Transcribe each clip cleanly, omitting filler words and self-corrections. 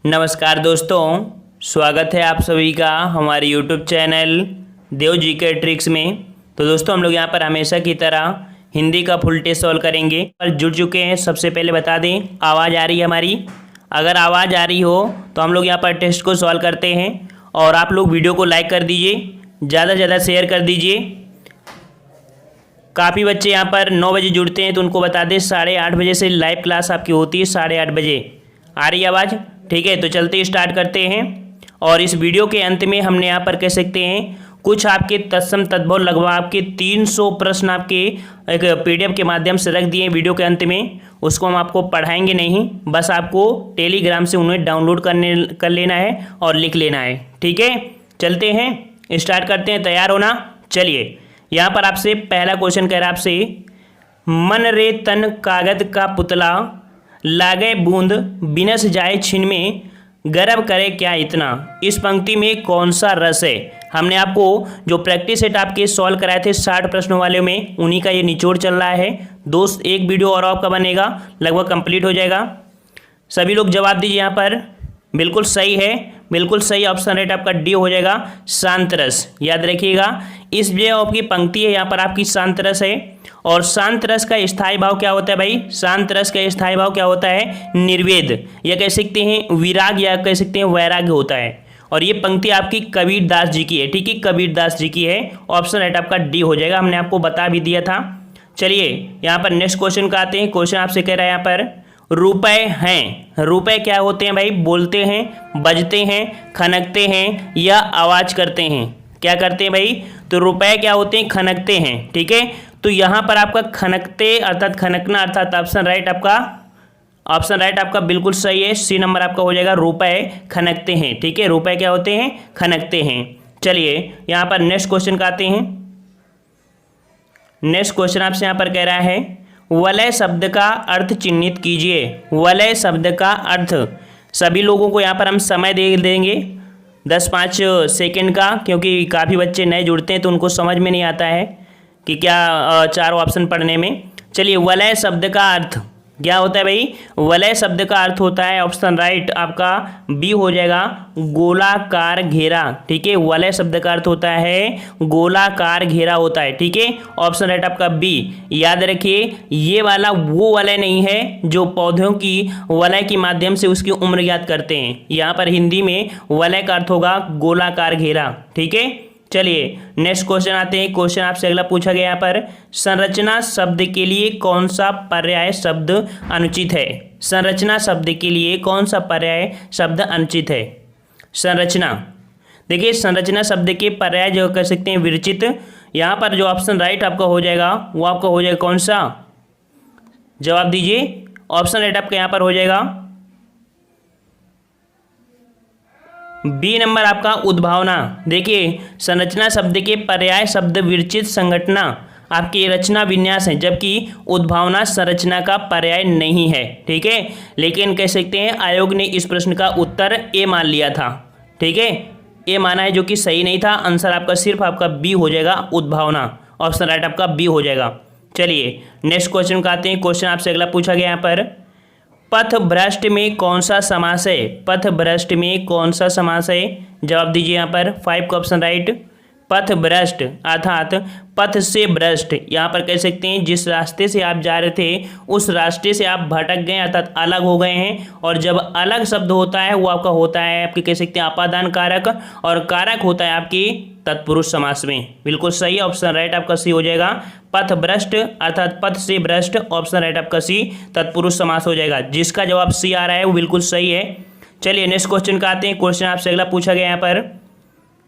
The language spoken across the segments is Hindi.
नमस्कार दोस्तों, स्वागत है आप सभी का हमारे YouTube चैनल देव जी के ट्रिक्स में। तो दोस्तों हम लोग यहाँ पर हमेशा की तरह हिंदी का फुल टेस्ट सॉल्व करेंगे। पर जुड़ चुके हैं, सबसे पहले बता दें आवाज़ आ रही है हमारी। अगर आवाज़ आ रही हो तो हम लोग यहाँ पर टेस्ट को सॉल्व करते हैं। और आप लोग वीडियो को लाइक कर दीजिए, ज़्यादा से ज़्यादा शेयर कर दीजिए। काफ़ी बच्चे यहाँ पर 9 बजे जुड़ते हैं, तो उनको बता दें 8:30 बजे से लाइव क्लास आपकी होती है। 8:30 बजे आ रही है आवाज़? ठीक है, तो चलते स्टार्ट करते हैं। और इस वीडियो के अंत में हमने यहाँ पर कह सकते हैं कुछ आपके तत्सम तद्भव लगभग आपके 300 प्रश्न आपके एक PDF के माध्यम से रख दिए वीडियो के अंत में। उसको हम आपको पढ़ाएंगे नहीं, बस आपको टेलीग्राम से उन्हें डाउनलोड कर लेना है और लिख लेना है। ठीक है, चलते हैं, स्टार्ट करते हैं। तैयार होना? चलिए, यहाँ पर आपसे पहला क्वेश्चन कह रहा है आपसे, मन रे तन कागज का पुतला, लागे बूंद बिनस जाए छिन में, गर्व करे क्या इतना। इस पंक्ति में कौन सा रस है? हमने आपको जो प्रैक्टिस सेट आपके सॉल्व कराए थे 60 प्रश्नों वाले में, उन्हीं का ये निचोड़ चल रहा है। दोस्त एक वीडियो और आपका बनेगा, लगभग कंप्लीट हो जाएगा। सभी लोग जवाब दीजिए। यहाँ पर बिल्कुल सही है, बिल्कुल सही ऑप्शन राइट आपका डी हो जाएगा, शांत रस। याद रखिएगा, इस जो आपकी पंक्ति है यहाँ पर आपकी शांत रस है। और शांत रस का स्थायी भाव क्या होता है भाई? शांत रस का स्थायी भाव क्या होता है? निर्वेद, या कह सकते हैं विराग, या कह सकते हैं वैराग्य होता है। और ये पंक्ति आपकी कबीर दास जी की है। ठीक है, कबीर दास जी की है। ऑप्शन राइट आपका डी हो जाएगा, हमने आपको बता भी दिया था। चलिए यहाँ पर नेक्स्ट क्वेश्चन का आते हैं। क्वेश्चन आपसे कह रहा है यहाँ पर, रुपए हैं। रुपए क्या होते हैं भाई? बोलते हैं, बजते हैं, खनकते हैं या आवाज करते हैं। क्या करते हैं भाई? तो रुपए क्या होते हैं? खनकते हैं। ठीक है, तो यहाँ पर आपका खनकते अर्थात खनकना अर्थात ऑप्शन राइट आपका बिल्कुल सही है। सी नंबर आपका हो जाएगा, रुपए खनकते हैं। ठीक है, रुपए क्या होते हैं? खनकते हैं। चलिए यहाँ पर नेक्स्ट क्वेश्चन का आते हैं। नेक्स्ट क्वेश्चन आपसे यहाँ पर कह रहा है, वलय शब्द का अर्थ चिन्हित कीजिए। वलय शब्द का अर्थ, सभी लोगों को यहाँ पर हम समय दे देंगे 10-5 सेकेंड का, क्योंकि काफ़ी बच्चे नए जुड़ते हैं तो उनको समझ में नहीं आता है कि क्या चारों ऑप्शन पढ़ने में। चलिए, वलय शब्द का अर्थ क्या होता है भाई? वलय शब्द का अर्थ होता है ऑप्शन राइट आपका बी हो जाएगा, गोलाकार घेरा। ठीक है, वलय शब्द का अर्थ होता है गोलाकार घेरा होता है। ठीक है, ऑप्शन राइट आपका बी। याद रखिए, ये वाला वो वलय नहीं है जो पौधों की वलय के माध्यम से उसकी उम्र ज्ञात करते हैं। यहाँ पर हिंदी में वलय का अर्थ होगा गोलाकार घेरा। ठीक है, चलिए नेक्स्ट क्वेश्चन आते हैं। क्वेश्चन आपसे अगला पूछा गया यहाँ पर, संरचना शब्द के लिए कौन सा पर्याय शब्द अनुचित है? संरचना शब्द के लिए कौन सा पर्याय शब्द अनुचित है? संरचना, देखिए संरचना शब्द के पर्याय जो कर सकते हैं विरचित। यहाँ पर जो ऑप्शन राइट आपका हो जाएगा वो आपका हो जाएगा कौन सा? जवाब दीजिए। ऑप्शन राइट आपका यहाँ पर हो जाएगा बी नंबर आपका, उद्भावना। देखिए संरचना शब्द के पर्याय शब्द विरचित संघटना आपकी रचना विन्यास है, जबकि उद्भावना संरचना का पर्याय नहीं है। ठीक है, लेकिन कह सकते हैं आयोग ने इस प्रश्न का उत्तर ए मान लिया था। ठीक है, ए माना है, जो कि सही नहीं था। आंसर आपका सिर्फ आपका बी हो जाएगा, उद्भावना। ऑप्शन राइट आपका बी हो जाएगा। चलिए नेक्स्ट क्वेश्चन का आते हैं। क्वेश्चन आपसे अगला पूछा गया यहाँ पर, पथ भ्रष्ट में कौन सा समास है? पथ भ्रष्ट में कौन सा समास है? जवाब दीजिए यहाँ पर 5 का ऑप्शन राइट। पथ भ्रष्ट अर्थात पथ से भ्रष्ट, यहाँ पर कह सकते हैं जिस रास्ते से आप जा रहे थे उस रास्ते से आप भटक गए अर्थात अलग हो गए हैं। और जब अलग शब्द होता है वो आपका होता है आपके कह सकते हैं अपादान कारक, और कारक होता है आपकी तत्पुरुष समास में। बिल्कुल सही, ऑप्शन राइट आपका सी हो जाएगा, पथ भ्रष्ट अर्थात पथ से भ्रष्ट। ऑप्शन राइट आपका सी तत्पुरुष समास हो जाएगा। जिसका जवाब सी आ रहा है वो बिल्कुल सही है। चलिए नेक्स्ट क्वेश्चन का आते हैं। क्वेश्चन आपसे अगला पूछा गया यहाँ पर,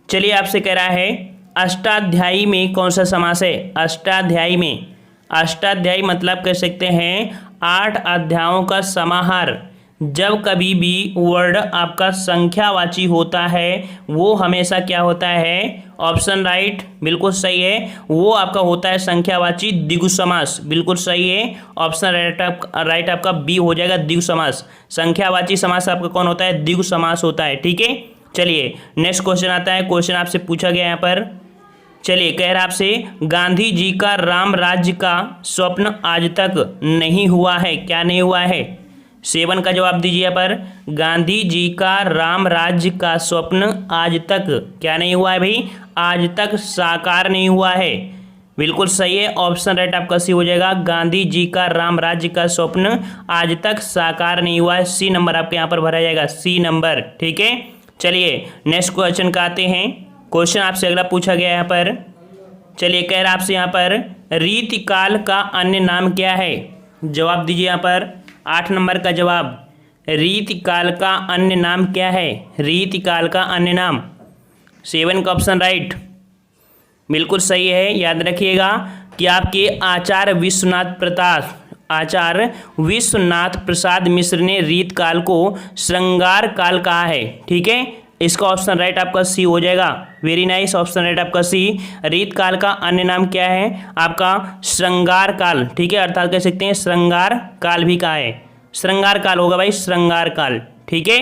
चलिए आपसे कह रहा है, अष्टाध्यायी में कौन सा समास है? अष्टाध्यायी में, अष्टाध्यायी मतलब कह सकते हैं 8 अध्यायों का समाहार। जब कभी भी वर्ड आपका संख्यावाची होता है वो हमेशा क्या होता है? ऑप्शन राइट बिल्कुल सही है, वो आपका होता है संख्यावाची द्विगु समास। बिल्कुल सही है, ऑप्शन राइट आपका बी हो जाएगा, द्विगु समास। संख्यावाची समास आपका कौन होता है? द्विगु समास होता है। ठीक है, चलिए नेक्स्ट क्वेश्चन आता है। क्वेश्चन आपसे पूछा गया यहाँ पर, चलिए कह रहा आपसे, गांधी जी का राम राज्य का स्वप्न आज तक नहीं हुआ है। क्या नहीं हुआ है? 7 का जवाब दीजिए यहाँ पर, गांधी जी का राम राज्य का स्वप्न आज तक क्या नहीं हुआ है भाई, आज तक साकार नहीं हुआ है। बिल्कुल सही है, ऑप्शन राइट आपका सी हो जाएगा, गांधी जी का राम राज्य का स्वप्न आज तक साकार नहीं हुआ है। सी नंबर आपके यहाँ पर भरा जाएगा, सी नंबर। ठीक है, चलिए नेक्स्ट क्वेश्चन का आते हैं। क्वेश्चन आपसे अगला पूछा गया है यहाँ पर, चलिए कह रहा आपसे यहाँ पर, रीतिकाल का अन्य नाम क्या है? जवाब दीजिए यहाँ पर, 8 नंबर का जवाब, रीतिकाल का अन्य नाम क्या है? रीतिकाल का अन्य नाम, 7 का ऑप्शन राइट, बिल्कुल सही है। याद रखिएगा कि आपके आचार्य विश्वनाथ प्रसाद मिश्र ने रीतकाल को श्रृंगार काल कहा है। ठीक है, इसका ऑप्शन राइट आपका सी हो जाएगा। वेरी नाइस, ऑप्शन राइट आपका सी। रीतकाल का अन्य नाम क्या है? आपका श्रृंगार काल। ठीक है, अर्थात कह सकते हैं श्रृंगार काल भी कहा है, श्रृंगार काल होगा भाई, श्रृंगार काल। ठीक है,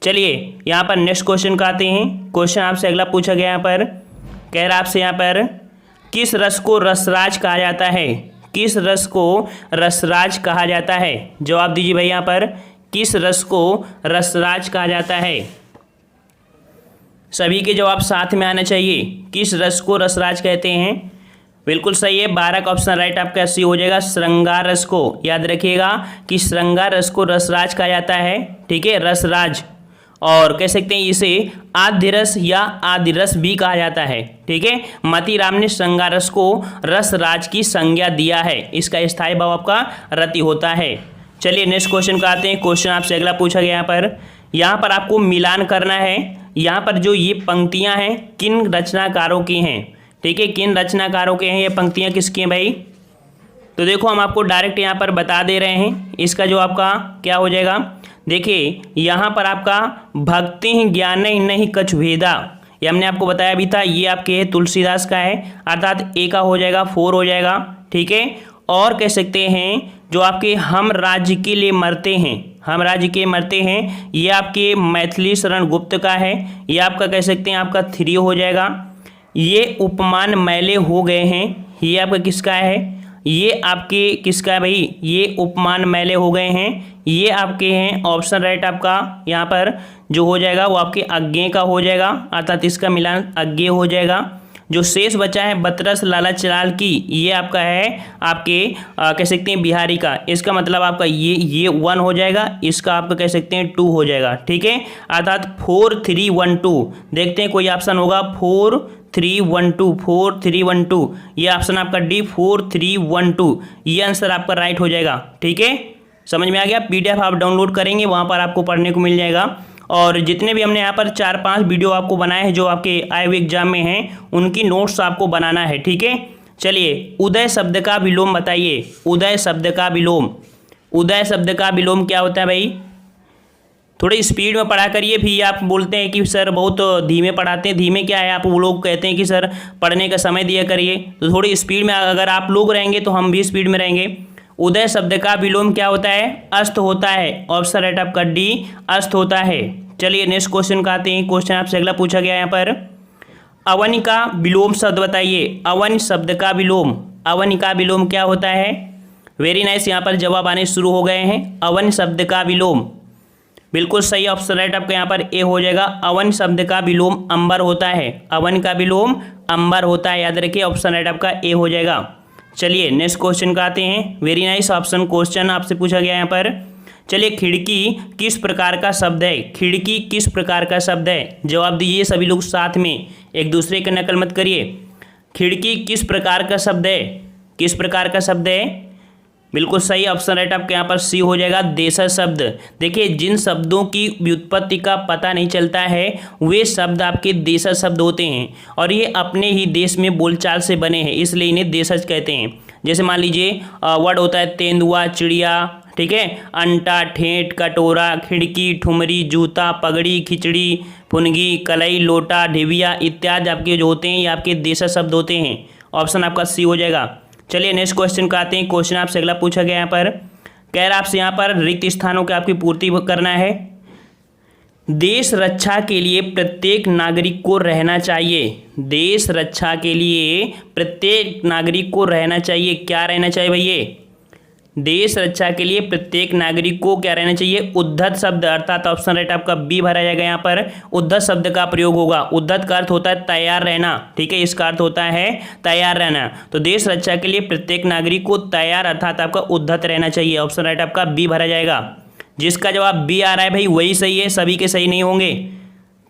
चलिए यहाँ पर नेक्स्ट क्वेश्चन का आते हैं। क्वेश्चन आपसे अगला पूछा गया यहाँ पर, कह रहा आपसे यहाँ पर, किस रस को रसराज कहा जाता है? किस रस को रसराज कहा जाता है? जवाब दीजिए भाई यहाँ पर, किस रस को रसराज कहा जाता है? सभी के जवाब साथ में आना चाहिए। किस रस को रसराज कहते हैं? बिल्कुल सही है, 12 का ऑप्शन राइट आपका सी हो जाएगा, श्रृंगार रस को। याद रखिएगा कि श्रृंगार रस को रसराज कहा जाता है। ठीक है, रसराज, और कह सकते हैं इसे आद्य रस या आदि रस भी कहा जाता है। ठीक है, मतीराम ने श्रृंगार रस को रसराज की संज्ञा दिया है। इसका स्थायी भाव आपका रति होता है। चलिए नेक्स्ट क्वेश्चन का आते हैं। क्वेश्चन आपसे अगला पूछा गया यहाँ पर आपको मिलान करना है। यहाँ पर जो ये पंक्तियाँ हैं किन रचनाकारों की हैं? ठीक है, किन रचनाकारों के हैं ये पंक्तियाँ, किसकी हैं भाई? तो देखो हम आपको डायरेक्ट यहाँ पर बता दे रहे हैं। इसका जो आपका क्या हो जाएगा, देखिए यहाँ पर आपका भक्ति ज्ञान नहीं कछु भेदा, ये हमने आपको बताया भी था, ये आपके तुलसीदास का है, अर्थात ए का हो जाएगा, 4 हो जाएगा। ठीक है, और कह सकते हैं जो आपके हम राज्य के लिए मरते हैं, हम राज्य के मरते हैं, ये आपके मैथिली शरण गुप्त का है, ये आपका कह सकते हैं आपका 3 हो जाएगा। ये उपमान मैले हो गए हैं, ये आपका किसका है? ये आपके किसका है भाई? ये उपमान मैले हो गए हैं, ये आपके हैं। ऑप्शन राइट आपका यहाँ पर जो हो जाएगा वो आपके अज्ञेय का हो जाएगा, अर्थात इसका मिलान अज्ञेय हो जाएगा। जो शेष बचा है बतरस लाला चलाल की, ये आपका है आपके कह सकते हैं बिहारी का, इसका मतलब आपका ये 1 हो जाएगा, इसका आपका कह सकते हैं 2 हो जाएगा। ठीक है, अर्थात 4 3 1 2, देखते हैं कोई ऑप्शन होगा 4 3 1 2, 4 3 1 2, ये ऑप्शन आपका डी 4 3 1 2, ये आंसर आपका राइट हो जाएगा। ठीक है, समझ में आ गया? PDF आप डाउनलोड करेंगे, वहाँ पर आपको पढ़ने को मिल जाएगा। और जितने भी हमने यहाँ पर 4-5 वीडियो आपको बनाए हैं जो आपके आए हुए एग्जाम में हैं, उनकी नोट्स आपको बनाना है। ठीक है, चलिए उदय शब्द का विलोम बताइए। उदय शब्द का विलोम, उदय शब्द का विलोम क्या होता है भाई? थोड़ी स्पीड में पढ़ा करिए। भी आप बोलते हैं कि सर बहुत धीमे पढ़ाते हैं, धीमे क्या है, आप वो लोग कहते हैं कि सर पढ़ने का समय दिया करिए, तो थोड़ी स्पीड में अगर आप लोग रहेंगे तो हम भी स्पीड में रहेंगे। उदय शब्द का विलोम क्या होता है? अस्त होता है। ऑप्शन राइट आपका डी, अस्त होता है। चलिए नेक्स्ट क्वेश्चन का आते हैं। क्वेश्चन आपसे अगला पूछा गया यहाँ पर, अवन का विलोम शब्द बताइए। अवन शब्द का विलोम, अवन का विलोम क्या होता है? वेरी नाइस, यहाँ पर जवाब आने शुरू हो गए हैं। अवन शब्द का विलोम, बिल्कुल सही, ऑप्शन राइट आपका यहाँ पर ए हो जाएगा। अवन शब्द का विलोम अंबर होता है। अवन का विलोम अंबर होता है, याद रखिए, ऑप्शन राइट आपका ए हो जाएगा। चलिए नेक्स्ट क्वेश्चन का आते हैं। वेरी नाइस ऑप्शन क्वेश्चन आपसे पूछा गया यहाँ पर। चलिए खिड़की किस प्रकार का शब्द है? खिड़की किस प्रकार का शब्द है? जवाब दीजिए सभी लोग साथ में, एक दूसरे की नकल मत करिए। खिड़की किस प्रकार का शब्द है? किस प्रकार का शब्द है? बिल्कुल सही, ऑप्शन राइट आपके यहाँ पर सी हो जाएगा, देशज शब्द। देखिए जिन शब्दों की व्युत्पत्ति का पता नहीं चलता है वे शब्द आपके देशज शब्द होते हैं, और ये अपने ही देश में बोलचाल से बने हैं, इसलिए इन्हें देशज कहते हैं। जैसे मान लीजिए वर्ड होता है तेंदुआ, चिड़िया, ठीक है, अंटा, ठेठ, कटोरा, खिड़की, ठुमरी, जूता, पगड़ी, खिचड़ी, फुनगी, कलई, लोटा, ढिबिया इत्यादि आपके जो होते हैं ये आपके देशज शब्द होते हैं। ऑप्शन आपका सी हो जाएगा। चलिए नेक्स्ट क्वेश्चन का आते हैं। क्वेश्चन आपसे अगला पूछा गया यहाँ पर, कह रहा आपसे यहाँ पर रिक्त स्थानों की आपकी पूर्ति करना है। देश रक्षा के लिए प्रत्येक नागरिक को रहना चाहिए। देश रक्षा के लिए प्रत्येक नागरिक को रहना चाहिए। क्या रहना चाहिए भैया? देश रक्षा के लिए प्रत्येक नागरिक को क्या रहना चाहिए, उद्धत शब्द, अर्थात ऑप्शन राइट आपका बी भरा जाएगा। यहाँ पर उद्धत शब्द का प्रयोग होगा। उद्धत का अर्थ होता है तैयार रहना, ठीक है, इसका अर्थ होता है तैयार रहना। तो देश रक्षा के लिए प्रत्येक नागरिक को तैयार अर्थात आपका उद्धत रहना चाहिए। ऑप्शन राइट आपका बी भरा जाएगा। जिसका जवाब बी आ रहा है भाई वही सही है, सभी के सही नहीं होंगे,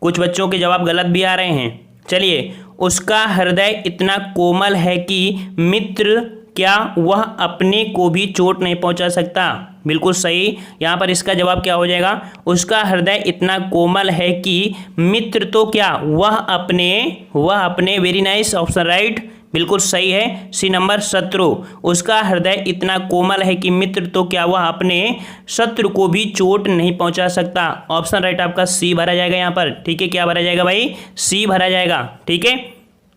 कुछ बच्चों के जवाब गलत भी आ रहे हैं। चलिए, उसका हृदय इतना कोमल है कि मित्र क्या वह अपने को भी चोट नहीं पहुंचा सकता। बिल्कुल सही। यहाँ पर इसका जवाब क्या हो जाएगा, उसका हृदय इतना कोमल है कि मित्र तो क्या वह अपने वेरी नाइस, ऑप्शन राइट, बिल्कुल सही है। सी नंबर, शत्रु। उसका हृदय इतना कोमल है कि मित्र तो क्या वह अपने शत्रु को भी चोट नहीं पहुंचा सकता। ऑप्शन राइट आपका सी भरा जाएगा यहाँ पर, ठीक है। क्या भरा जाएगा भाई, सी भरा जाएगा, ठीक है,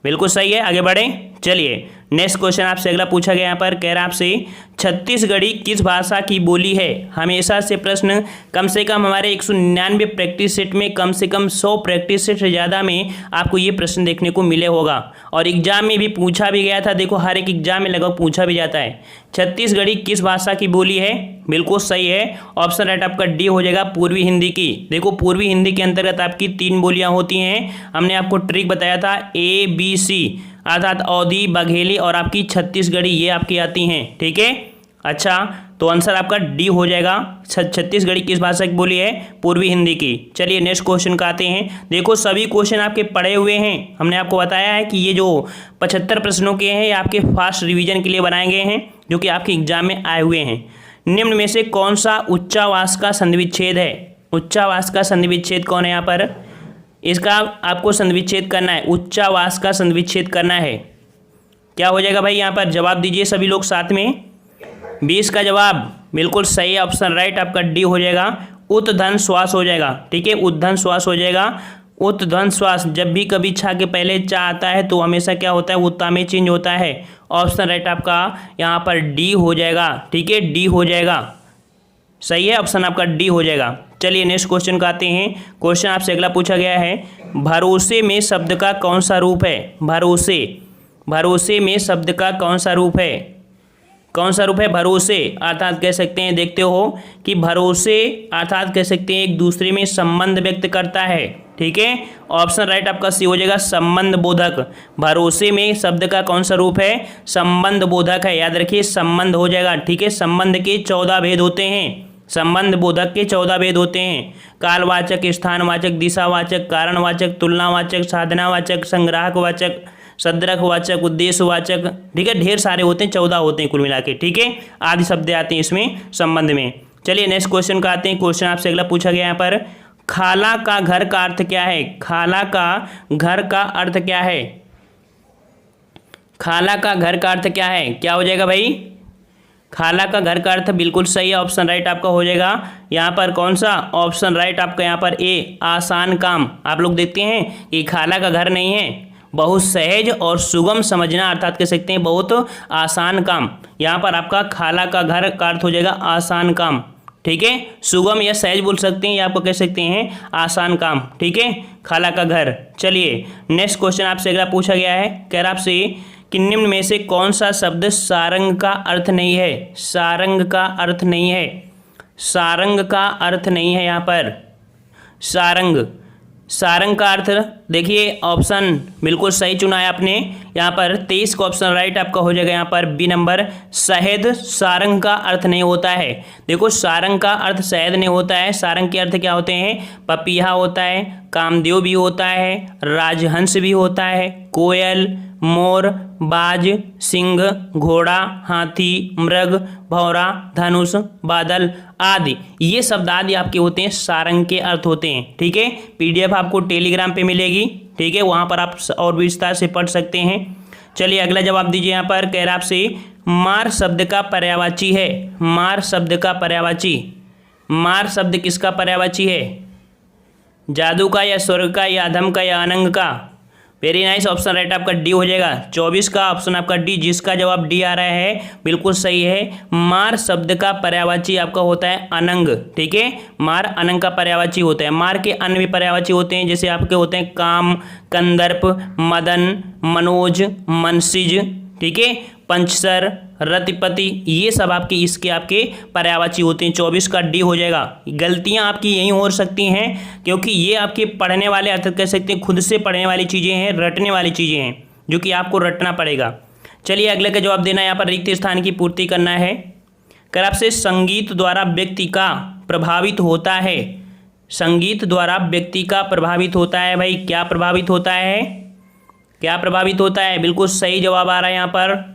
बिल्कुल सही है। आगे बढ़े। चलिए, नेक्स्ट क्वेश्चन आपसे अगला पूछा गया यहाँ पर, कह रहा आपसे छत्तीसगढ़ी किस भाषा की बोली है। हमेशा से प्रश्न कम से कम हमारे 199 प्रैक्टिस सेट में कम से कम 100 प्रैक्टिस सेट से ज़्यादा में आपको ये प्रश्न देखने को मिले होगा, और एग्जाम में भी पूछा भी गया था। देखो, हर एक एग्जाम में लगभग पूछा भी जाता है। छत्तीसगढ़ी किस भाषा की बोली है, बिल्कुल सही है। ऑप्शन राइट आपका डी हो जाएगा, पूर्वी हिंदी की। देखो, पूर्वी हिंदी के अंतर्गत आपकी 3 बोलियाँ होती हैं। हमने आपको ट्रिक बताया था, ABC अर्थात अवधी, बघेली और आपकी छत्तीसगढ़ी, ये आपकी आती हैं, ठीक है। अच्छा, तो आंसर आपका डी हो जाएगा। छत्तीसगढ़ी किस भाषा की बोली है, पूर्वी हिंदी की। चलिए, नेक्स्ट क्वेश्चन का आते हैं। देखो, सभी क्वेश्चन आपके पढ़े हुए हैं। हमने आपको बताया है कि ये जो 75 प्रश्नों के हैं ये आपके फास्ट रिवीजन के लिए बनाए गए हैं, जो कि आपके एग्जाम में आए हुए हैं। निम्न में से कौन सा उच्चावास का संधिविच्छेद है। उच्चावास का संधिविच्छेद कौन है यहाँ पर, इसका आपको संधिविच्छेद करना है, उच्चावास का संधिविच्छेद करना है। क्या हो जाएगा भाई, यहाँ पर जवाब दीजिए सभी लोग साथ में। 20 का जवाब बिल्कुल सही है, ऑप्शन राइट आपका डी हो जाएगा, उद्वहन श्वास हो जाएगा, ठीक है, उद्वहन श्वास हो जाएगा। उद्वहन श्वास, जब भी कभी छा के पहले चा आता है तो हमेशा क्या होता है, वो ता में चेंज होता है। ऑप्शन राइट आपका यहाँ पर डी हो जाएगा, ठीक है, डी हो जाएगा, सही है, ऑप्शन आपका डी हो जाएगा। चलिए, नेक्स्ट क्वेश्चन का आते हैं। क्वेश्चन आपसे अगला पूछा गया है, भरोसे में शब्द का कौन सा रूप है। भरोसे में शब्द का कौन सा रूप है, कौन सा रूप है, भरोसे अर्थात कह सकते हैं, देखते हो कि भरोसे अर्थात कह सकते हैं एक दूसरे में संबंध व्यक्त करता है, ठीक है। ऑप्शन राइट आपका सी हो जाएगा, संबंध बोधक। भरोसे में शब्द का कौन सा रूप है, संबंध बोधक है, याद रखिए, संबंध हो जाएगा, ठीक है। संबंध के 14 भेद होते हैं, संबंध बोधक के 14 भेद होते हैं। कालवाचक, स्थानवाचक, दिशावाचक, कारणवाचक, तुलनावाचक, साधनावाचक, संग्राहकवाचक, सदरकवाचक, उद्देश्यवाचक, ठीक है, ढेर सारे होते हैं, 14 होते हैं कुल मिला के, ठीक है। आदि शब्द आते हैं इसमें संबंध में। चलिए, नेक्स्ट क्वेश्चन का आते हैं। क्वेश्चन आपसे अगला पूछा गया यहाँ पर, खाला का घर का अर्थ क्या है। खाला का घर का अर्थ क्या है, खाला का घर का अर्थ क्या है, क्या हो जाएगा भाई, खाला का घर का अर्थ बिल्कुल सही है, ऑप्शन राइट आपका हो जाएगा यहाँ पर कौन सा, ऑप्शन राइट आपका यहाँ पर ए, आसान काम। आप लोग देखते हैं कि खाला का घर नहीं है, बहुत सहज और सुगम समझना अर्थात कह सकते हैं बहुत आसान काम। यहाँ पर आपका खाला का घर का अर्थ हो जाएगा आसान काम, ठीक है, सुगम या सहज बोल सकते हैं, या आपको कह सकते हैं आसान काम, ठीक है, खाला का घर। चलिए, नेक्स्ट क्वेश्चन आपसे अगला पूछा गया है, कह रहा आपसे कि निम्न में से कौन सा शब्द सारंग का अर्थ नहीं है। सारंग का अर्थ नहीं है, सारंग का अर्थ नहीं है यहाँ पर, सारंग, सारंग का अर्थ देखिए, ऑप्शन बिल्कुल सही चुना है आपने। यहाँ पर 23 का ऑप्शन राइट आपका हो जाएगा यहाँ पर बी नंबर, शहद सारंग का अर्थ नहीं होता है। देखो, सारंग का अर्थ शहद नहीं होता है, सारंग के अर्थ क्या होते हैं, पपीहा होता है, कामदेव भी होता है, राजहंस भी होता है, कोयल, मोर, बाज, सिंह, घोड़ा, हाथी, मृग, भौरा, धनुष, बादल आदि, ये शब्द आदि आपके होते हैं सारंग के अर्थ होते हैं, ठीक है। PDF आपको टेलीग्राम पे मिलेगी, ठीक है, वहाँ पर आप और विस्तार से पढ़ सकते हैं। चलिए, अगला जवाब दीजिए। यहाँ पर कह रहा आपसे, मार शब्द का पर्यायवाची है। मार शब्द का पर्यायवाची, मार शब्द किसका पर्यायवाची है, जादू का या स्वर्ग का या अधम का या अनंग का। वेरी नाइस, ऑप्शन राइट आपका डी हो जाएगा। 24 का ऑप्शन आपका डी, जिसका जवाब डी आ रहा है बिल्कुल सही है। मार शब्द का पर्यायवाची आपका होता है अनंग, ठीक है, मार अनंग का पर्यायवाची होता है। मार के अन्य भी पर्यायवाची होते हैं, जैसे आपके होते हैं काम, कंदर्प, मदन, मनोज, मनसिज, ठीक है, पंचसर, रतिपति, ये सब आपके इसके आपके पर्यायवाची होते हैं। 24 का डी हो जाएगा। गलतियां आपकी यही हो सकती हैं क्योंकि ये आपके पढ़ने वाले अर्थात कह सकते हैं खुद से पढ़ने वाली चीज़ें हैं, रटने वाली चीज़ें हैं जो कि आपको रटना पड़ेगा। चलिए अगले का जवाब देना, यहाँ पर रिक्त स्थान की पूर्ति करना है। अगर आपसे संगीत द्वारा व्यक्ति का प्रभावित होता है, संगीत द्वारा व्यक्ति का प्रभावित होता है, भाई क्या प्रभावित होता है, क्या प्रभावित होता है? बिल्कुल सही जवाब आ रहा है यहाँ पर,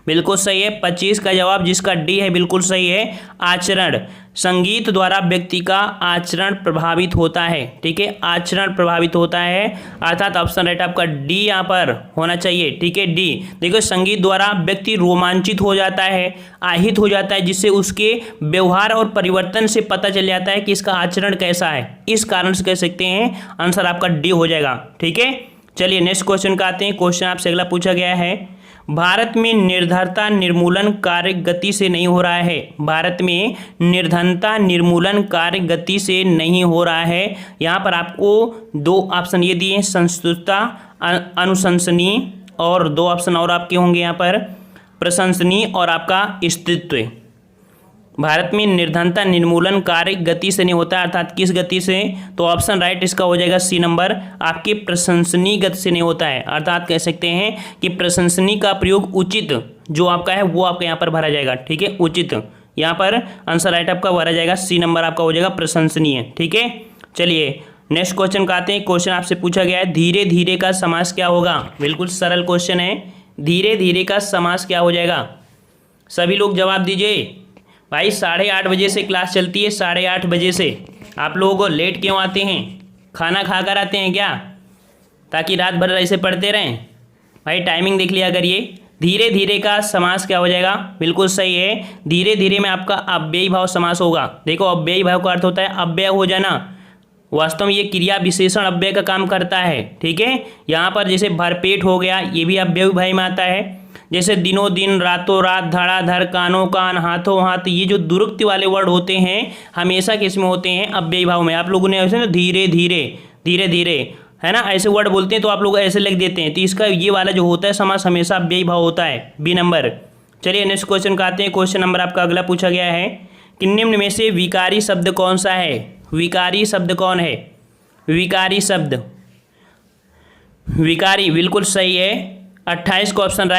बिल्कुल सही है 25 का जवाब, जिसका डी है बिल्कुल सही है आचरण। संगीत द्वारा व्यक्ति का आचरण प्रभावित होता है, ठीक है, आचरण प्रभावित होता है, अर्थात ऑप्शन राइट आपका डी यहाँ पर होना चाहिए, ठीक है डी। देखो संगीत द्वारा व्यक्ति रोमांचित हो जाता है, आहित हो जाता है, जिससे उसके व्यवहार और परिवर्तन से पता चल जाता है कि इसका आचरण कैसा है। इस कारण से कह सकते हैं आंसर आपका डी हो जाएगा, ठीक है। चलिए नेक्स्ट क्वेश्चन का आते हैं। क्वेश्चन आपसे अगला पूछा गया है, भारत में निर्धनता निर्मूलन कार्य गति से नहीं हो रहा है। भारत में निर्धनता निर्मूलन कार्य गति से नहीं हो रहा है। यहाँ पर आपको दो ऑप्शन ये दिए, संस्तुतता, अनुशंसनीय, और दो ऑप्शन और आपके होंगे यहाँ पर, प्रशंसनीय और आपका स्थित्व। भारत में निर्धनता निर्मूलन कार्य गति से नहीं होता है, अर्थात किस गति से? तो ऑप्शन राइट इसका हो जाएगा सी नंबर, आपके प्रशंसनीय गति से नहीं होता है। अर्थात कह सकते हैं कि प्रशंसनीय का प्रयोग उचित जो आपका है वो आपका यहाँ पर भरा जाएगा, ठीक है, उचित। यहाँ पर आंसर राइट आपका भरा जाएगा सी नंबर आपका हो जाएगा प्रशंसनीय, ठीक है। चलिए नेक्स्ट क्वेश्चन का आते हैं। क्वेश्चन आपसे पूछा गया है, धीरे धीरे का समास क्या होगा? बिल्कुल सरल क्वेश्चन है, धीरे धीरे का समास क्या हो जाएगा? सभी लोग जवाब दीजिए। भाई 8:30 बजे से क्लास चलती है, 8:30 बजे से। आप लोगों को लेट क्यों आते हैं? खाना खाकर आते हैं क्या, ताकि रात भर ऐसे पढ़ते रहें? भाई टाइमिंग देख लिया करिए। धीरे धीरे का समास क्या हो जाएगा? बिल्कुल सही है, धीरे धीरे में आपका अव्ययी भाव समास होगा। देखो अव्ययी भाव का अर्थ होता है अव्यय हो जाना, वास्तव में ये क्रिया विशेषण अव्यय का काम करता है, ठीक है। यहाँ पर जैसे भरपेट हो गया, ये भी अव्ययी भाव में आता है। जैसे दिनों दिन, रातों रात, धड़ाधड़, कानों कान, हाथों हाथ, ये जो दुरुक्ति वाले वर्ड होते हैं हमेशा किसमें होते हैं? अव्ययी भाव में। आप लोगों ने ऐसे ना धीरे धीरे, धीरे धीरे, है ना, ऐसे वर्ड बोलते हैं तो आप लोग ऐसे लिख देते हैं, तो इसका ये वाला जो होता है समास हमेशा अव्ययी भाव होता है, बी नंबर। चलिए नेक्स्ट क्वेश्चन का आते हैं। क्वेश्चन नंबर आपका अगला पूछा गया है कि निम्न में से विकारी शब्द कौन सा है? विकारी शब्द कौन है? विकारी शब्द, विकारी बिल्कुल सही है, 28 का ऑप्शन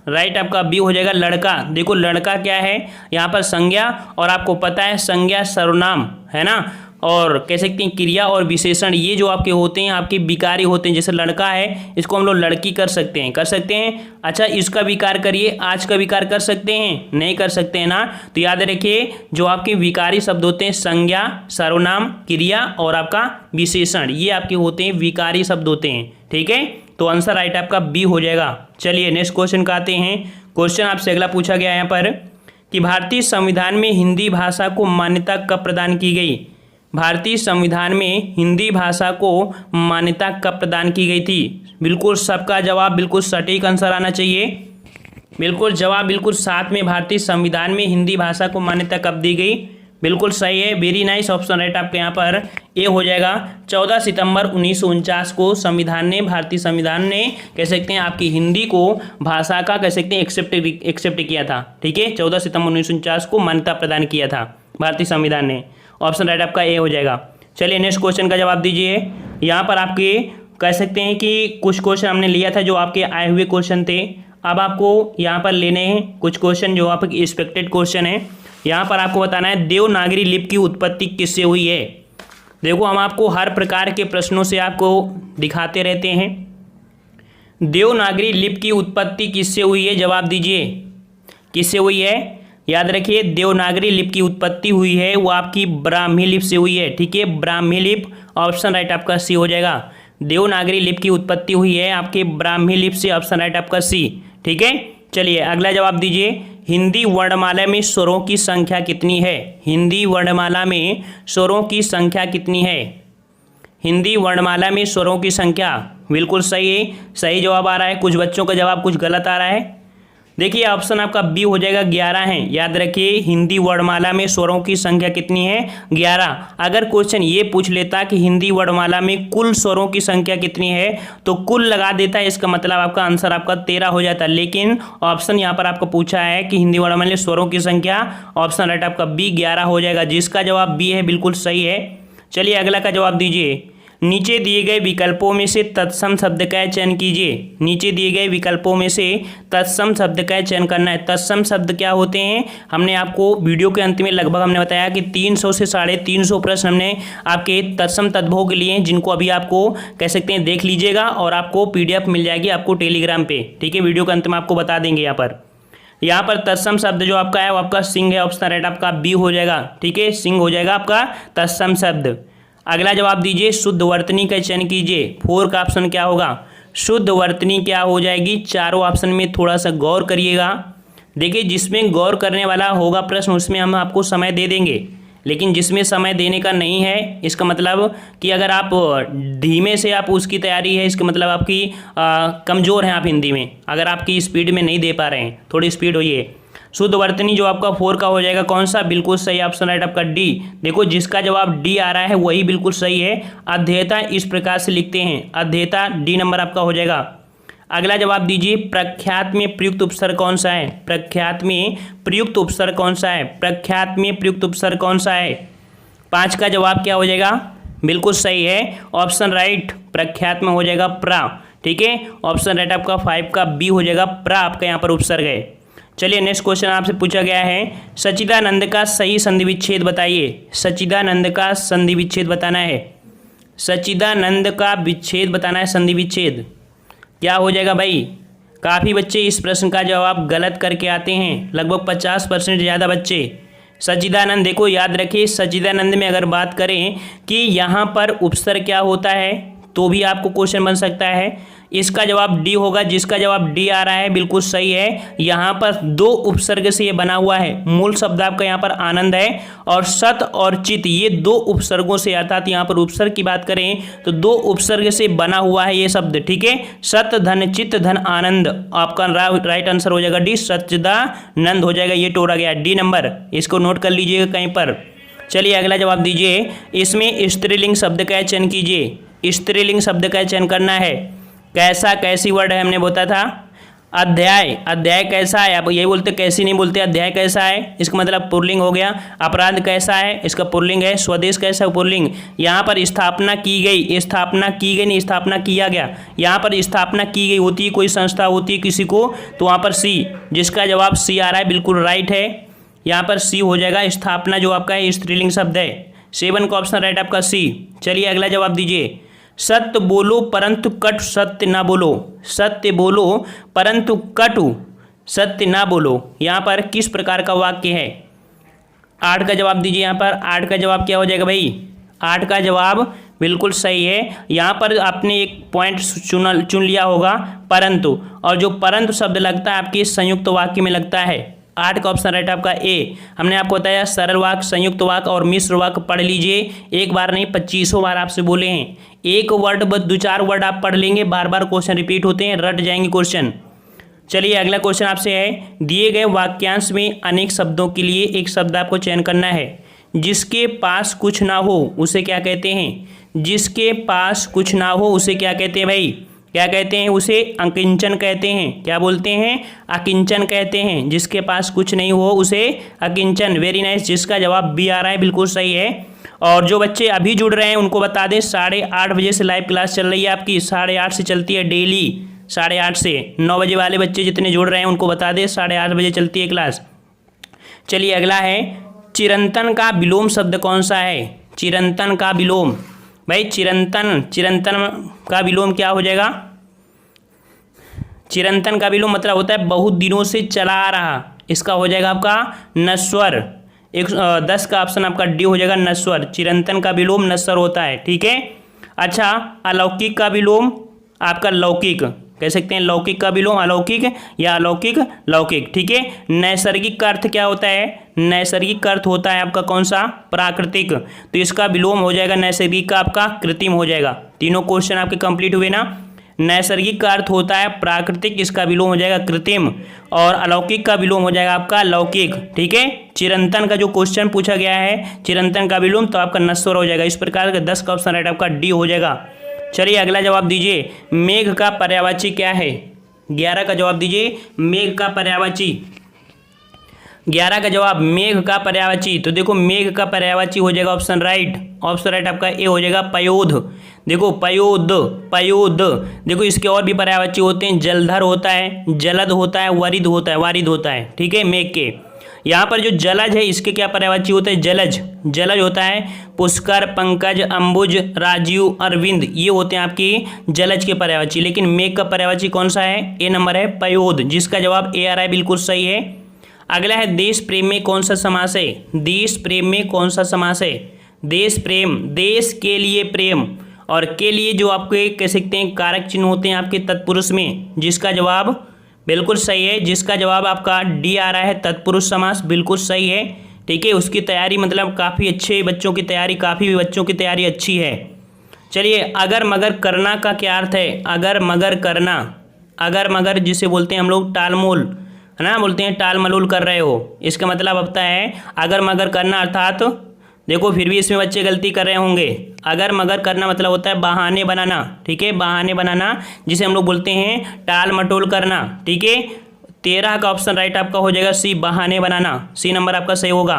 राइट आपका बी हो जाएगा लड़का। देखो लड़का क्या है? यहाँ पर संज्ञा, और आपको पता है संज्ञा सर्वनाम, है ना, और कह सकते हैं क्रिया और विशेषण, ये जो आपके होते हैं आपके विकारी होते हैं। जैसे लड़का है, इसको हम लोग लड़की कर सकते हैं, कर सकते हैं। अच्छा इसका विकार करिए, आज का विकार कर सकते हैं? नहीं कर सकते हैं ना। तो याद रखिए जो आपके विकारी शब्द होते हैं संज्ञा, सर्वनाम, क्रिया और आपका विशेषण, ये आपके होते हैं विकारी शब्द होते हैं, ठीक है। तो आंसर राइट आपका बी हो जाएगा। चलिए नेक्स्ट क्वेश्चन का आते हैं। क्वेश्चन आपसे अगला पूछा गया है यहाँ पर कि भारतीय संविधान में हिंदी भाषा को मान्यता कब प्रदान की गई? भारतीय संविधान में हिंदी भाषा को मान्यता कब प्रदान की गई थी? बिल्कुल सबका जवाब बिल्कुल सटीक आंसर आना चाहिए। बिल्कुल जवाब बिल्कुल साथ में, भारतीय संविधान में हिंदी भाषा को मान्यता कब दी गई? बिल्कुल सही है, वेरी नाइस, ऑप्शन राइट आपके यहाँ पर ए हो जाएगा। 14 सितंबर 1949 को संविधान ने, भारतीय संविधान ने कह सकते हैं आपकी हिंदी को भाषा का कह सकते हैं एक्सेप्ट किया था, ठीक है। 14 सितंबर 1949 को मान्यता प्रदान किया था भारतीय संविधान ने, ऑप्शन राइट आपका ए हो जाएगा। चलिए नेक्स्ट क्वेश्चन का जवाब दीजिए। यहाँ पर आपके कह सकते हैं कि कुछ क्वेश्चन हमने लिया था जो आपके आए हुए क्वेश्चन थे, अब आपको यहाँ पर लेने हैं कुछ क्वेश्चन जो आपके एक्सपेक्टेड क्वेश्चन है। यहाँ पर आपको बताना है देवनागरी लिपि की उत्पत्ति किससे हुई है। देखो हम आपको हर प्रकार के प्रश्नों से आपको दिखाते रहते हैं। देवनागरी लिपि की उत्पत्ति किससे हुई है? जवाब दीजिए, किससे हुई है? याद रखिए देवनागरी लिपि की उत्पत्ति हुई है वो आपकी ब्राह्मी लिपि से हुई है, ठीक है, ब्राह्मी लिपि, ऑप्शन राइट आपका सी हो जाएगा। देवनागरी लिपि की उत्पत्ति हुई है आपके ब्राह्मी लिपि से, ऑप्शन राइट आपका सी, ठीक है। चलिए अगला जवाब दीजिए। हिंदी वर्णमाला में स्वरों की संख्या कितनी है? हिंदी वर्णमाला में स्वरों की संख्या कितनी है? हिंदी वर्णमाला में स्वरों की संख्या बिल्कुल सही है, सही जवाब आ रहा है। कुछ बच्चों का जवाब कुछ गलत आ रहा है, देखिए ऑप्शन आपका बी हो जाएगा 11 है। याद रखिए हिंदी वर्णमाला में स्वरों की संख्या कितनी है 11। अगर क्वेश्चन ये पूछ लेता कि हिंदी वर्णमाला में कुल स्वरों की संख्या कितनी है तो कुल लगा देता है, इसका मतलब आपका आंसर आपका 13 हो जाता। लेकिन ऑप्शन यहाँ पर आपको पूछा है कि हिंदी वर्णमाला में स्वरों की संख्या, ऑप्शन राइट आपका बी 11 हो जाएगा, जिसका जवाब बी है, बिल्कुल सही है। चलिए अगला का जवाब दीजिए। नीचे दिए गए विकल्पों में से तत्सम शब्द का चयन कीजिए। नीचे दिए गए विकल्पों में से तत्सम शब्द का चयन करना है। तत्सम शब्द क्या होते हैं, हमने आपको वीडियो के अंत में लगभग हमने बताया कि 300 से 350 प्रश्न हमने आपके तत्सम तद्भव के लिए, जिनको अभी आपको कह सकते हैं देख लीजिएगा और आपको PDF मिल जाएगी आपको टेलीग्राम पे, ठीक है। वीडियो के अंत में आपको बता देंगे। यहाँ पर तत्सम शब्द जो आपका है वो आपका सिंह है, ऑप्शन राइट आपका बी हो जाएगा, ठीक है, सिंह हो जाएगा आपका तत्सम शब्द। अगला जवाब दीजिए, शुद्ध वर्तनी का चयन कीजिए। 4 का ऑप्शन क्या होगा, शुद्ध वर्तनी क्या हो जाएगी। चारों ऑप्शन में थोड़ा सा गौर करिएगा। देखिए जिसमें गौर करने वाला होगा प्रश्न उसमें हम आपको समय दे देंगे, लेकिन जिसमें समय देने का नहीं है, इसका मतलब कि अगर आप धीमे से आप उसकी तैयारी है, इसका मतलब आपकी कमज़ोर हैं आप हिंदी में, अगर आपकी स्पीड में नहीं दे पा रहे हैं, थोड़ी स्पीड होइए। शुद्ध वर्तनी जो आपका 4 का हो जाएगा, कौन सा, बिल्कुल सही ऑप्शन राइट आपका डी। देखो जिसका जवाब डी आ रहा है वही बिल्कुल सही है। अध्येता इस प्रकार से लिखते हैं, अध्येता डी नंबर आपका हो जाएगा। अगला जवाब दीजिए, प्रख्यात में प्रयुक्त उपसर्ग कौन सा है। प्रख्यात में प्रयुक्त उपसर्ग कौन सा है, प्रख्यात में प्रयुक्त उपसर्ग कौन सा है। 5 का जवाब क्या हो जाएगा, बिल्कुल सही है, ऑप्शन राइट प्रख्यात में हो जाएगा प्रा, ठीक है। ऑप्शन राइट आपका 5 का बी हो जाएगा, प्रा आपका यहाँ पर उपसर्ग है। चलिए नेक्स्ट क्वेश्चन आपसे पूछा गया है, सच्चिदानंद का सही संधि विच्छेद बताइए। सच्चिदानंद का संधि विच्छेद बताना है, सच्चिदानंद का विच्छेद बताना है, संधि विच्छेद क्या हो जाएगा भाई। काफ़ी बच्चे इस प्रश्न का जवाब गलत करके आते हैं, लगभग 50% ज़्यादा बच्चे। सच्चिदानंद, देखो याद रखिए सच्चिदानंद में अगर बात करें कि यहाँ पर उपसर्ग क्या होता है तो भी आपको क्वेश्चन बन सकता है। इसका जवाब डी होगा, जिसका जवाब डी आ रहा है बिल्कुल सही है। यहाँ पर 2 उपसर्ग से ये बना हुआ है। मूल शब्द आपका यहाँ पर आनंद है और सत और चित, ये 2 उपसर्गों से, अर्थात यहाँ पर उपसर्ग की बात करें तो 2 उपसर्ग से बना हुआ है ये शब्द, ठीक है। सत धन चित धन आनंद, आपका राइट आंसर हो जाएगा डी, सच्चिदानंद हो जाएगा, ये टोरा गया डी नंबर, इसको नोट कर लीजिएगा कहीं पर। चलिए अगला जवाब दीजिए, इसमें स्त्रीलिंग शब्द का चयन कीजिए। स्त्रीलिंग शब्द का चयन करना है। कैसा, कैसी वर्ड है हमने बोला था, अध्याय, अध्याय कैसा है, आप यही बोलते कैसी नहीं बोलते, अध्याय कैसा है, इसका मतलब पुल्लिंग हो गया। अपराध कैसा है, इसका पुल्लिंग है। स्वदेश कैसा है, पुल्लिंग। यहाँ पर स्थापना की गई, स्थापना की गई नहीं, स्थापना किया गया। यहाँ पर स्थापना की गई होती है, कोई संस्था होती है किसी को, तो वहाँ पर सी, जिसका जवाब सी आ रहा है बिल्कुल राइट है। यहाँ पर सी हो जाएगा, स्थापना जो आपका है स्त्रीलिंग शब्द है। 7 का ऑप्शन राइट आपका सी। चलिए अगला जवाब दीजिए, सत्य बोलो परंतु कटु सत्य ना बोलो। सत्य बोलो परंतु कटु सत्य ना बोलो, यहाँ पर किस प्रकार का वाक्य है। 8 का जवाब दीजिए। यहाँ पर 8 का जवाब क्या हो जाएगा भाई, 8 का जवाब बिल्कुल सही है। यहाँ पर आपने एक पॉइंट चुन लिया होगा, परंतु, और जो परंतु शब्द लगता है आपके संयुक्त वाक्य में लगता है। 8 का ऑप्शन राइट आपका ए। हमने आपको बताया सरल वाक्य, संयुक्त वाक्य और मिश्र वाक्य पढ़ लीजिए। एक बार नहीं 25 बार आपसे बोले हैं। एक वर्ड बस 2-4 वर्ड आप पढ़ लेंगे, बार बार क्वेश्चन रिपीट होते हैं, रट जाएंगे क्वेश्चन। चलिए अगला क्वेश्चन आपसे है, दिए गए वाक्यांश में अनेक शब्दों के लिए एक शब्द आपको चयन करना है। जिसके पास कुछ ना हो उसे क्या कहते हैं। जिसके पास कुछ ना हो उसे क्या कहते हैं भाई, क्या कहते हैं, उसे अकिंचन कहते हैं। क्या बोलते हैं, अकिंचन कहते हैं। जिसके पास कुछ नहीं हो उसे अकिंचन, वेरी नाइस, जिसका जवाब बी आ रहा है बिल्कुल सही है। और जो बच्चे अभी जुड़ रहे हैं उनको बता दें 8:30 बजे से लाइव क्लास चल रही है आपकी, 8:30 से चलती है डेली, 8:30 से 9 बजे वाले बच्चे जितने जुड़ रहे हैं उनको बता दें 8:30 बजे चलती है क्लास। चलिए अगला है, चिरंतन का विलोम शब्द कौन सा है। चिरंतन का विलोम, भाई चिरंतन, चिरंतन का विलोम क्या हो जाएगा। चिरंतन का विलोम मतलब होता है बहुत दिनों से चला आ रहा, इसका हो जाएगा आपका नश्वर। 10 का ऑप्शन आपका डी हो जाएगा, नश्वर। चिरंतन का विलोम नश्वर होता है, ठीक है। अच्छा, अलौकिक का विलोम आपका लौकिक, कह सकते हैं लौकिक का विलोम अलौकिक या अलौकिक लौकिक, ठीक है। नैसर्गिक का अर्थ क्या होता है, नैसर्गिक का अर्थ होता है आपका कौन सा, प्राकृतिक, तो इसका विलोम हो जाएगा नैसर्गिक का आपका कृत्रिम हो जाएगा। तीनों क्वेश्चन आपके कंप्लीट हुए ना। नैसर्गिक का अर्थ होता है प्राकृतिक, इसका विलोम हो जाएगा कृत्रिम, और अलौकिक का विलोम हो जाएगा आपका लौकिक। ठीक है, चिरंतन का जो क्वेश्चन पूछा गया है चिरंतन का विलोम तो आपका नश्वर हो जाएगा। इस प्रकार का 10 का ऑप्शन राइट आपका डी हो जाएगा। चलिए अगला जवाब दीजिए, मेघ का पर्यायवाची क्या है? 11 का जवाब दीजिए, मेघ का पर्यायवाची। 11 का जवाब मेघ का पर्यायवाची, तो देखो मेघ का पर्यायवाची हो जाएगा ऑप्शन राइट आपका ए हो जाएगा पयोध। देखो पयोध, देखो इसके और भी पर्यायवाची होते हैं, जलधर होता है, जलद होता है, वारिद होता है। ठीक है, मेघ के यहाँ पर जो जलज है इसके क्या पर्यायवाची होता है? जलज होता है। पुष्कर, पंकज, अंबुज, राजीव, अरविंद, ये होते हैं आपकी जलज के पर्यायवाची। लेकिन मेघ का पर्यायवाची कौन सा है? ए नंबर है पयोध, जिसका जवाब ए आ रहा है, बिल्कुल सही है। अगला है देश प्रेम में कौन सा समास है? देश प्रेम में कौन सा समास है? देश प्रेम, देश के लिए प्रेम, और के लिए जो आपके कह सकते हैं कारक चिन्ह होते हैं आपके तत्पुरुष में, जिसका जवाब बिल्कुल सही है, जिसका जवाब आपका डी आ रहा है तत्पुरुष समास, बिल्कुल सही है। ठीक है, उसकी तैयारी मतलब काफ़ी अच्छे बच्चों की तैयारी, काफ़ी बच्चों की तैयारी अच्छी है। चलिए अगर मगर करना का क्या अर्थ है? अगर मगर करना, अगर मगर जिसे बोलते हैं हम लोग टालमोल, है ना, बोलते हैं टाल मलूल कर रहे हो, इसका मतलब होता है अगर मगर करना। अर्थात देखो फिर भी इसमें बच्चे गलती कर रहे होंगे, अगर मगर करना मतलब होता है बहाने बनाना। ठीक है, बहाने बनाना, जिसे हम लोग बोलते हैं टाल मटोल करना। ठीक है, 13 का ऑप्शन राइट आपका हो जाएगा सी, बहाने बनाना, सी नंबर आपका सही होगा।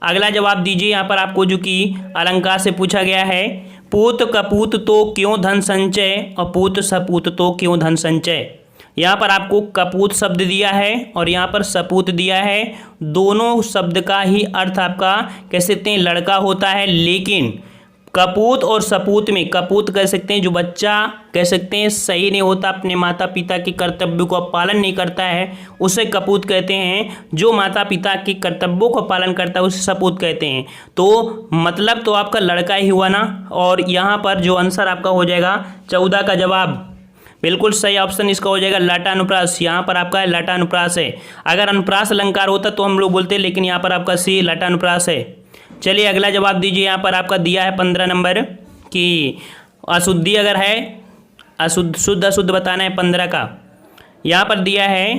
अगला जवाब दीजिए, यहाँ पर आपको जो कि अलंकार से पूछा गया है, पूत कपूत तो क्यों धन संचय और पूत सपूत तो क्यों धन संचय। यहाँ पर आपको कपूत शब्द दिया है और यहाँ पर सपूत दिया है, दोनों शब्द का ही अर्थ आपका कह सकते हैं लड़का होता है, लेकिन कपूत और सपूत में, कपूत कह सकते हैं जो बच्चा कह सकते हैं सही नहीं होता, अपने माता पिता के कर्तव्यों का पालन नहीं करता है, उसे कपूत कहते हैं। जो माता पिता के कर्तव्यों का पालन करता है उसे सपूत कहते हैं। तो मतलब तो आपका लड़का ही हुआ ना, और यहाँ पर जो आंसर आपका हो जाएगा 14 का जवाब बिल्कुल सही ऑप्शन इसका हो जाएगा लटानुप्रास। यहाँ पर आपका लटानुप्रास है। अगर अनुप्रास अलंकार होता तो हम लोग बोलते, लेकिन यहाँ पर आपका सी लटानुप्रास है। चलिए अगला जवाब दीजिए, यहाँ पर आपका दिया है 15 नंबर कि अशुद्धि अगर है, शुद्ध अशुद्ध बताना है 15 का। यहाँ पर दिया है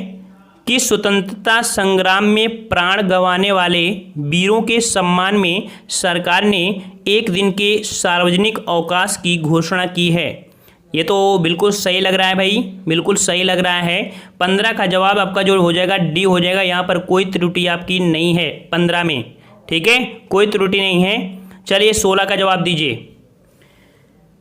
कि स्वतंत्रता संग्राम में प्राण गंवाने वाले वीरों के सम्मान में सरकार ने एक दिन के सार्वजनिक अवकाश की घोषणा की है। ये तो बिल्कुल सही लग रहा है भाई, बिल्कुल सही लग रहा है। 15 का जवाब आपका जो हो जाएगा डी हो जाएगा। यहाँ पर कोई त्रुटि आपकी नहीं है 15 में। ठीक है, कोई त्रुटि नहीं है। चलिए 16 का जवाब दीजिए,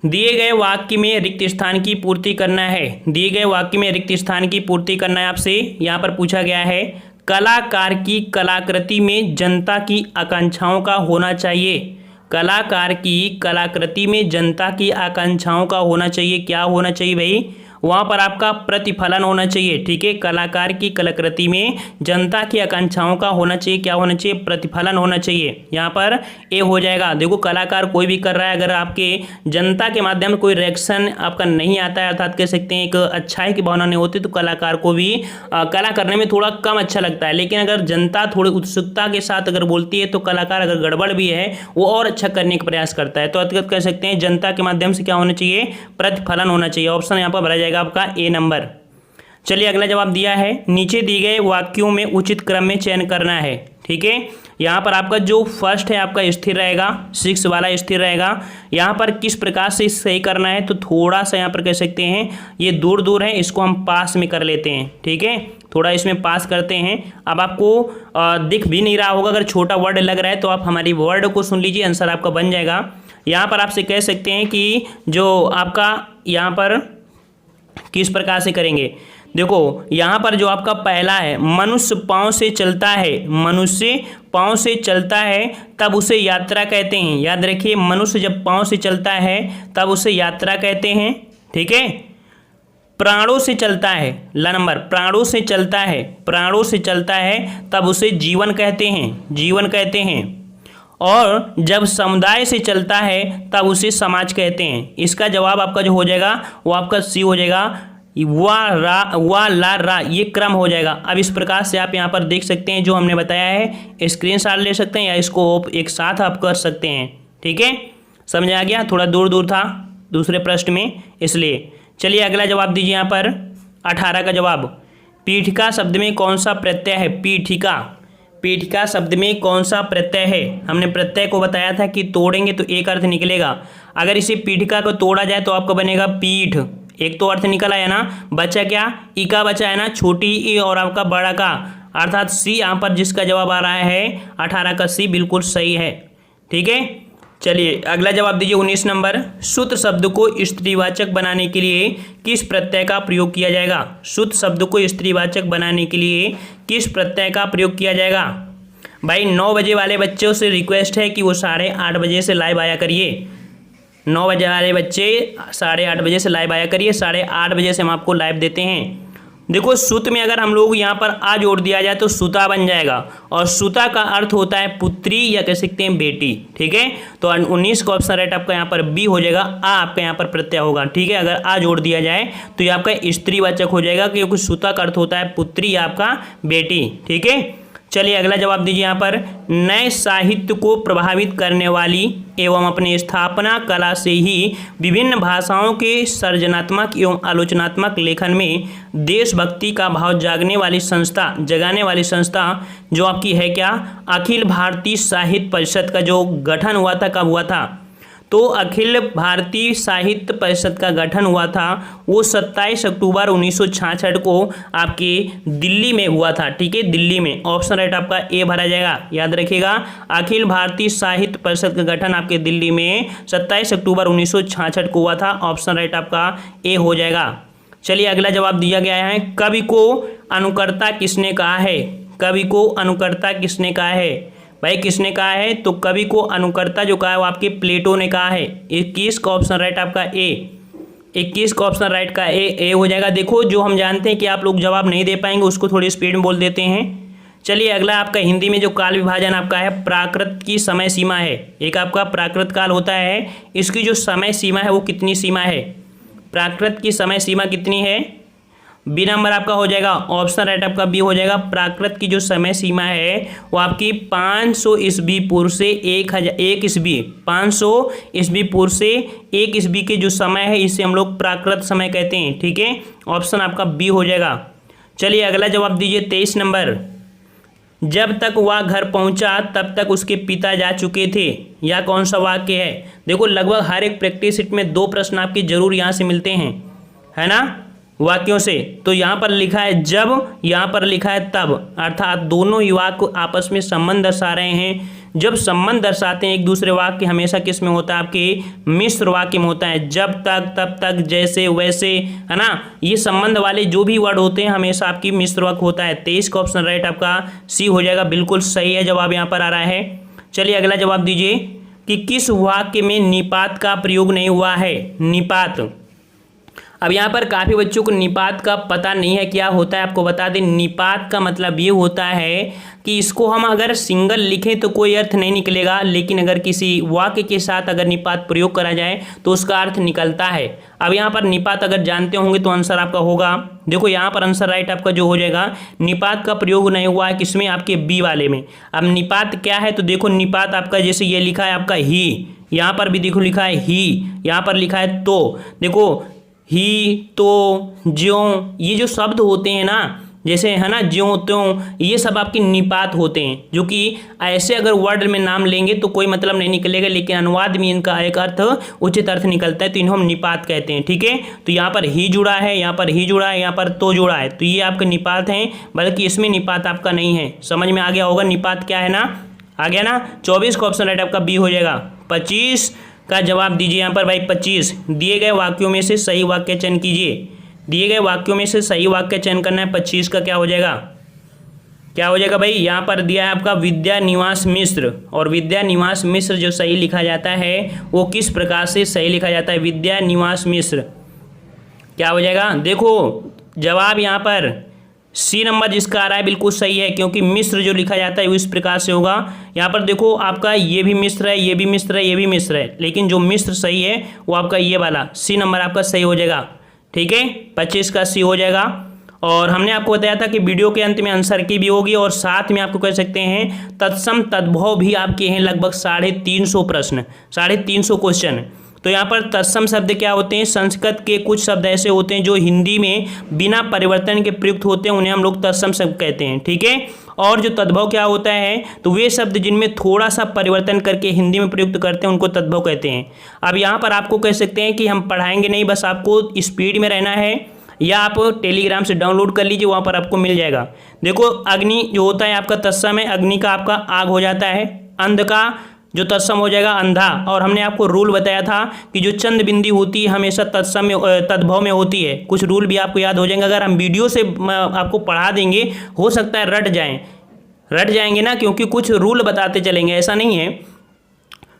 दिए गए वाक्य में रिक्त स्थान की पूर्ति करना है। दिए गए वाक्य में रिक्त स्थान की पूर्ति करना है आपसे। यहाँ पर पूछा गया है, कलाकार की कलाकृति में जनता की आकांक्षाओं का होना चाहिए। कलाकार की कलाकृति में जनता की आकांक्षाओं का होना चाहिए। क्या होना चाहिए भाई? वहाँ पर आपका प्रतिफलन होना चाहिए। ठीक है, कलाकार की कलाकृति में जनता की आकांक्षाओं का होना चाहिए। क्या होना चाहिए? प्रतिफलन होना चाहिए। यहाँ पर ए हो जाएगा। देखो कलाकार कोई भी कर रहा है, अगर आपके जनता के माध्यम से कोई रिएक्शन आपका नहीं आता है, अर्थात कह सकते हैं एक अच्छाई की भावना नहीं होती, तो कलाकार को भी कला करने में थोड़ा कम अच्छा लगता है। लेकिन अगर जनता थोड़ी उत्सुकता के साथ अगर बोलती है तो कलाकार अगर गड़बड़ भी है वो और अच्छा करने का प्रयास करता है। तो अर्थात कह सकते हैं जनता के माध्यम से क्या होना चाहिए? प्रतिफलन होना चाहिए। ऑप्शन यहाँ पर भरा जाएगा आपका ए नंबर। चलिए अगला जवाब दिया है, नीचे दिए गए वाक्यों में उचित क्रम में चयन करना है। ठीक है, यहाँ पर आपका जो फर्स्ट है आपका स्थिर रहेगा, 6 वाला स्थिर रहेगा। यहाँ पर किस प्रकार से सही करना है, तो थोड़ा सा यहाँ पर कह सकते हैं ये दूर दूर है, इसको हम पास में कर लेते हैं। ठीक है, थोड़ा इसमें पास करते हैं। अब आपको दिख भी नहीं रहा होगा, अगर छोटा वर्ड लग रहा है तो आप हमारी वर्ड को सुन लीजिए, आंसर आपका बन जाएगा। यहाँ पर आपसे कह सकते हैं कि जो आपका यहाँ पर किस प्रकार से करेंगे। देखो यहाँ पर जो आपका पहला है, मनुष्य पाँव से चलता है, मनुष्य पाँव से चलता है तब उसे यात्रा कहते हैं। याद रखिए, मनुष्य जब पाँव से चलता है तब उसे यात्रा कहते हैं। ठीक है, प्राणों से चलता है, ला नंबर, प्राणों से चलता है, प्राणों से चलता है तब उसे जीवन कहते हैं, जीवन कहते हैं। और जब समुदाय से चलता है तब उसे समाज कहते हैं। इसका जवाब आपका जो हो जाएगा वो आपका सी हो जाएगा, वा ला रा, ये क्रम हो जाएगा। अब इस प्रकार से आप यहाँ पर देख सकते हैं जो हमने बताया है, स्क्रीनशॉट ले सकते हैं या इसको एक साथ आप कर सकते हैं। ठीक है, समझ आ गया? थोड़ा दूर दूर था दूसरे प्रश्न में, इसलिए। चलिए अगला जवाब दीजिए यहाँ पर 18 का जवाब। पीठिका शब्द में कौन सा प्रत्यय है? पीठिका, पीठिका शब्द में कौन सा प्रत्यय है? हमने प्रत्यय को बताया था कि तोड़ेंगे तो एक अर्थ निकलेगा। अगर इसे पीठिका को तोड़ा जाए तो आपका बनेगा पीठ, एक तो अर्थ निकल आया ना। बचा क्या? इका बचा है ना, छोटी ई और आपका बड़ा का, अर्थात सी यहाँ पर जिसका जवाब आ रहा है 18 का सी बिल्कुल सही है। ठीक है, चलिए अगला जवाब दीजिए 19 नंबर। सूत्र शब्द को स्त्रीवाचक बनाने के लिए किस प्रत्यय का प्रयोग किया जाएगा? सूत्र शब्द को स्त्रीवाचक बनाने के लिए किस प्रत्यय का प्रयोग किया जाएगा? भाई 9 बजे वाले बच्चों से रिक्वेस्ट है कि वो 8:30 बजे से लाइव आया करिए। 9 बजे वाले बच्चे 8:30 बजे से लाइव आया करिए, 8:30 बजे से हम आपको लाइव देते हैं। देखो सूत्र में अगर हम लोग यहाँ पर आ जोड़ दिया जाए तो सुता बन जाएगा, और सुता का अर्थ होता है पुत्री या कह सकते हैं बेटी। ठीक है, तो 19 का ऑप्शन राइट आपका यहाँ पर बी हो जाएगा। आ आपका यहाँ पर प्रत्यय होगा। ठीक है, अगर आ जोड़ दिया जाए तो ये आपका स्त्रीवाचक हो जाएगा, क्योंकि सुता का अर्थ होता है पुत्री या आपका बेटी। ठीक है, चलिए अगला जवाब दीजिए यहाँ पर। नए साहित्य को प्रभावित करने वाली एवं अपने स्थापना कला से ही विभिन्न भाषाओं के सृजनात्मक एवं आलोचनात्मक लेखन में देशभक्ति का भाव जगाने वाली संस्था जो आपकी है क्या? अखिल भारतीय साहित्य परिषद का जो गठन हुआ था, कब हुआ था? तो अखिल भारतीय साहित्य परिषद का गठन हुआ था वो 27 अक्टूबर 1966 को आपके दिल्ली में हुआ था। ठीक है, दिल्ली में। ऑप्शन राइट आपका ए भरा जाएगा, याद रखिएगा। अखिल भारतीय साहित्य परिषद का गठन आपके दिल्ली में 27 अक्टूबर 1966 को हुआ था। ऑप्शन राइट आपका ए हो जाएगा। चलिए अगला जवाब दिया गया है। कवि को अनुकर्ता किसने कहा है? कवि को अनुकर्ता किसने कहा है? भाई किसने कहा है? तो कवि को अनुकर्ता जो कहा है वो आपके प्लेटो ने कहा है। 21 का ऑप्शन राइट आपका ए, 21 का ऑप्शन राइट का ए हो जाएगा। देखो जो हम जानते हैं कि आप लोग जवाब नहीं दे पाएंगे उसको थोड़ी स्पीड में बोल देते हैं। चलिए अगला आपका हिंदी में जो काल विभाजन आपका है, प्राकृत की समय सीमा है। एक आपका प्राकृत काल होता है, इसकी जो समय सीमा है वो कितनी सीमा है? प्राकृत की समय सीमा कितनी है? बी नंबर आपका हो जाएगा। ऑप्शन राइट आपका बी हो जाएगा। प्राकृत की जो समय सीमा है वो आपकी 500 ईस्वी पूर्व से 1 ईस्वी 500 ईस्वी पूर्व से 1 ईस्वी के जो समय है इसे हम लोग प्राकृत समय कहते हैं। ठीक है, ऑप्शन आपका बी हो जाएगा। चलिए अगला जवाब दीजिए 23 नंबर। जब तक वह घर पहुंचा तब तक उसके पिता जा चुके थे, यह कौन सा वाक्य है? देखो लगभग हर एक प्रैक्टिस सेट में 2 प्रश्न आपके जरूर यहाँ से मिलते हैं, है ना, वाक्यों से। तो यहाँ पर लिखा है जब, यहाँ पर लिखा है तब, अर्थात दोनों ही वाक्य आपस में संबंध दर्शा रहे हैं। जब संबंध दर्शाते हैं एक दूसरे वाक्य हमेशा किस में होता है? आपके मिश्र वाक्य में होता है। जब तक, तब तक, जैसे, वैसे, है ना, ये संबंध वाले जो भी वर्ड होते हैं हमेशा आपकी मिश्र वाक्य होता है। 23 का ऑप्शन राइट आपका सी हो जाएगा, बिल्कुल सही है जवाब यहाँ पर आ रहा है। चलिए अगला जवाब दीजिए कि किस वाक्य में निपात का प्रयोग नहीं हुआ है? निपात। अब यहाँ पर काफ़ी बच्चों को निपात का पता नहीं है क्या होता है। आपको बता दें, निपात का मतलब ये होता है कि इसको हम अगर सिंगल लिखें तो कोई अर्थ नहीं निकलेगा, लेकिन अगर किसी वाक्य के साथ अगर निपात प्रयोग करा जाए तो उसका अर्थ निकलता है। अब यहाँ पर निपात अगर जानते होंगे तो आंसर आपका होगा, देखो यहाँ पर आंसर राइट आपका जो हो जाएगा, निपात का प्रयोग नहीं हुआ है किसमें? आपके बी वाले में। अब निपात क्या है? तो देखो निपात आपका जैसे ये लिखा है आपका ही, यहाँ पर भी देखो लिखा है ही, यहाँ पर लिखा है तो, देखो ही, तो, ज्यों, ये जो शब्द होते हैं ना, जैसे है ना ज्यों त्यों, ये सब आपके निपात होते हैं, जो कि ऐसे अगर वर्ड में नाम लेंगे तो कोई मतलब नहीं निकलेगा, लेकिन अनुवाद में इनका एक अर्थ उचित अर्थ निकलता है, तो इन्हें हम निपात कहते हैं। ठीक है, तो यहाँ पर ही जुड़ा है, यहाँ पर ही जुड़ा है, यहाँ पर तो जुड़ा है, तो ये आपके निपात हैं, बल्कि इसमें निपात आपका नहीं है। समझ में आ गया होगा निपात क्या है ना, आ गया ना। 24 का ऑप्शन राइट आपका बी हो जाएगा। 25 का जवाब दीजिए यहाँ पर भाई। 25 दिए गए वाक्यों में से सही वाक्य चयन कीजिए। दिए गए वाक्यों में से सही वाक्य चयन करना है। 25 का क्या हो जाएगा? क्या हो जाएगा भाई? यहाँ पर दिया है आपका विद्या निवास मिश्र, और विद्या निवास मिश्र जो सही लिखा जाता है वो किस प्रकार से सही लिखा जाता है? विद्या निवास मिश्र क्या हो जाएगा? देखो जवाब यहाँ पर सी नंबर जिसका आ रहा है बिल्कुल सही है, क्योंकि मिश्र जो लिखा जाता है वो इस प्रकार से होगा। यहाँ पर देखो आपका ये भी मिश्र है, ये भी मिश्र है, ये भी मिश्र है, लेकिन जो मिश्र सही है वो आपका ये वाला सी नंबर आपका सही हो जाएगा। ठीक है, 25 का सी हो जाएगा। और हमने आपको बताया था कि वीडियो के अंत में आंसर की भी होगी, और साथ में आपको कह सकते हैं तत्सम तद्भव भी आपके हैं लगभग 350 प्रश्न, 350 क्वेश्चन। तो यहाँ पर तत्सम शब्द क्या होते हैं, संस्कृत के कुछ शब्द ऐसे होते हैं जो हिंदी में बिना परिवर्तन के प्रयुक्त होते हैं, उन्हें हम लोग तत्सम शब्द कहते हैं। ठीक है, और जो तद्भव क्या होता है, तो वे शब्द जिनमें थोड़ा सा परिवर्तन करके हिंदी में प्रयुक्त करते हैं उनको तद्भव कहते हैं। अब यहाँ पर आपको कह सकते हैं कि हम पढ़ाएंगे नहीं, बस आपको स्पीड में रहना है, या आप टेलीग्राम से डाउनलोड कर लीजिए, वहाँ पर आपको मिल जाएगा। देखो अग्नि जो होता है आपका तत्सम है, अग्नि का आपका आग हो जाता है, अंध का जो तत्सम हो जाएगा अंधा। और हमने आपको रूल बताया था कि जो चंद बिंदी होती है हमेशा तत्सम में तद्भव में होती है। कुछ रूल भी आपको याद हो जाएंगे, अगर हम वीडियो से आपको पढ़ा देंगे हो सकता है रट जाएंगे ना, क्योंकि कुछ रूल बताते चलेंगे, ऐसा नहीं है।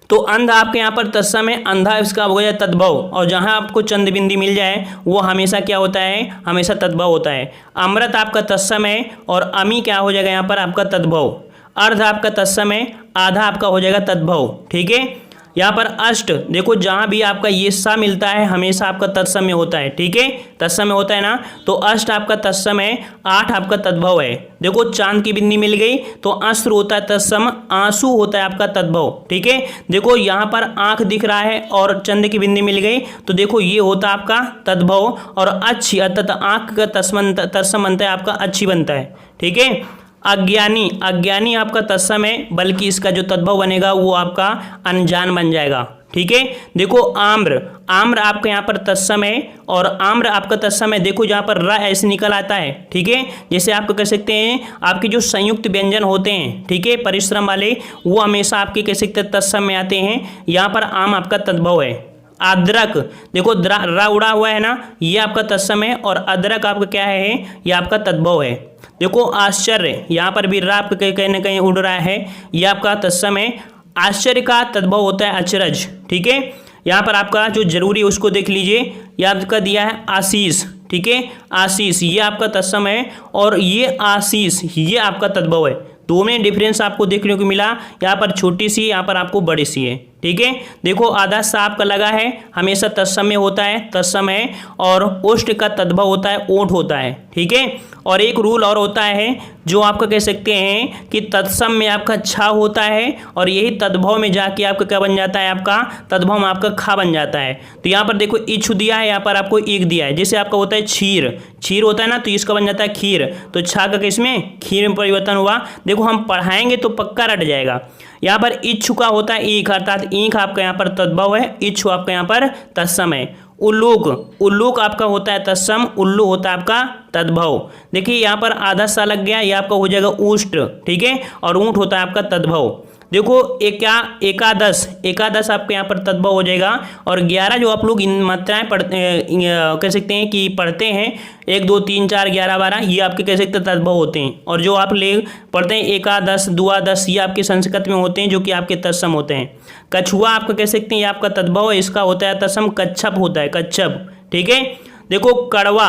तो अंध आपके यहाँ पर तत्सम है, अंधा इसका हो गया तद्भव, और जहाँ आपको चंद बिंदी मिल जाए वो हमेशा क्या होता है, हमेशा तद्भव होता है। अमृत आपका तत्सम है और अमी क्या हो जाएगा यहाँ पर आपका तद्भव। अर्ध आपका तत्सम है, आधा आपका हो जाएगा तद्भव। ठीक है, यहाँ पर अष्ट देखो जहाँ भी आपका ये सा मिलता है हमेशा आपका तत्सम में होता है। ठीक है, तत्सम में होता है ना, तो अष्ट आपका तत्सम है, 8 आपका तद्भव है। देखो चांद की बिंदी मिल गई तो अस्त्र होता है तत्सम, आंसू होता है आपका तद्भव। ठीक है, देखो यहाँ पर आंख दिख रहा है और चंद की बिंदी मिल गई तो देखो ये होता है आपका तद्भव, और अच्छी अर्थात आंख का तत्सम बनता है आपका अच्छी बनता है। ठीक है, अज्ञानी आपका तत्सम है, बल्कि इसका जो तद्भव बनेगा वो आपका अनजान बन जाएगा। ठीक है, देखो आम्र आपका यहाँ पर तत्सम है और आम्र आपका तत्सम है। देखो जहाँ पर र ऐसे निकल आता है। ठीक है, जैसे आपको कह सकते हैं आपके जो संयुक्त व्यंजन होते हैं, ठीक है, परिश्रम वाले, वो हमेशा आपके कह सकते हैं तत्सम में आते हैं। यहाँ पर आम आपका तद्भव है। अदरक देखो रा उड़ा हुआ है ना, ये आपका तत्सम है, और अदरक आपका क्या है, ये आपका तद्भव है। देखो आश्चर्य, यहाँ पर भी रा आपका कहीं ना कहीं उड़ रहा है, ये आपका तत्सम है। आश्चर्य का तद्भव होता है अचरज। ठीक है, यहाँ पर आपका जो जरूरी है उसको देख लीजिए, ये आपका दिया है आशीष। ठीक है, आशीष ये आपका तत्सम है और ये आशीष ये आपका तद्भव है। दो में डिफरेंस आपको देखने को मिला, यहाँ पर छोटी सी, यहाँ पर आपको बड़ी सी है। ठीक है, देखो आधा सा आपका लगा है, हमेशा तत्सम में होता है, तत्सम है, और ओष्ठ का तद्भव होता है, ओठ होता है। ठीक है, और एक रूल और होता है जो आपका कह सकते हैं कि तत्सम में आपका छा होता है और यही तद्भव में जाके आपका क्या बन जाता है, आपका तद्भव में आपका खा बन जाता है। तो यहाँ पर देखो इच्छु दिया है, यहाँ पर आपको एक दिया है। जैसे आपका होता है क्षीर होता है ना, तो इसका बन जाता है खीर, तो छा का किसमें, खीर में परिवर्तन हुआ। देखो हम पढ़ाएंगे तो पक्का रट जाएगा। यहाँ पर इच्छु का होता है ईख, अर्थात ईख आपका यहाँ पर तद्भव है, इच्छु आपका यहाँ पर तत्सम है। उल्लूक आपका होता है तत्सम, उल्लू होता है आपका तद्भव। देखिए यहाँ पर आधा सा लग गया, ये आपका हो जाएगा ऊष्ट। ठीक है, और ऊंट होता है आपका तद्भव। देखो एकादश आपके यहाँ पर तद्भव हो जाएगा, और 11 जो आप लोग इन मात्राएं कह सकते हैं कि पढ़ते हैं, 1 2 3 4 11 12, ये आपके कह सकते हैं तद्भव होते हैं। और जो आप लोग पढ़ते हैं एकादश द्वादश, ये आपके संस्कृत में होते हैं जो कि आपके तत्सम होते हैं। कछुआ आपका कह सकते हैं ये आपका तद्भव है, इसका होता है तत्सम, कच्छप होता है कच्छप। ठीक है, देखो कड़वा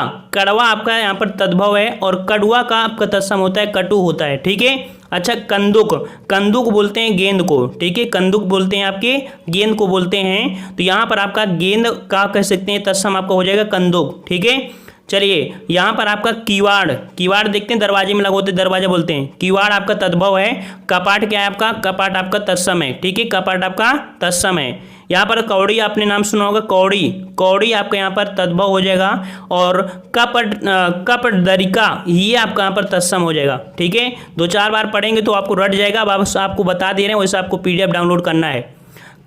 आपका यहाँ पर तद्भव है, और कड़वा का आपका तत्सम होता है, कटु होता है। ठीक है, अच्छा कंदुक बोलते हैं गेंद को। ठीक है, कंदुक बोलते हैं आपके गेंद को बोलते हैं, तो यहाँ पर आपका गेंद का कह सकते हैं तत्सम आपका हो जाएगा कंदुक। ठीक है, चलिए यहाँ पर आपका किवाड़ देखते हैं, दरवाजे में लगे होते दरवाजा बोलते हैं, किवाड़ आपका तद्भव है। कपाट क्या है आपका, कपाट आपका तत्सम है। ठीक है, कपाट आपका तत्सम है। यहाँ पर कौड़ी आपने नाम सुना होगा, कौड़ी आपका यहाँ पर तद्भव हो जाएगा, और कपटदरिका ये आपका यहाँ पर तत्सम हो जाएगा। ठीक है, 2-4 बार पढ़ेंगे तो आपको रट जाएगा, बस आपको बता दे रहे हैं, वैसे आपको PDF डाउनलोड करना है।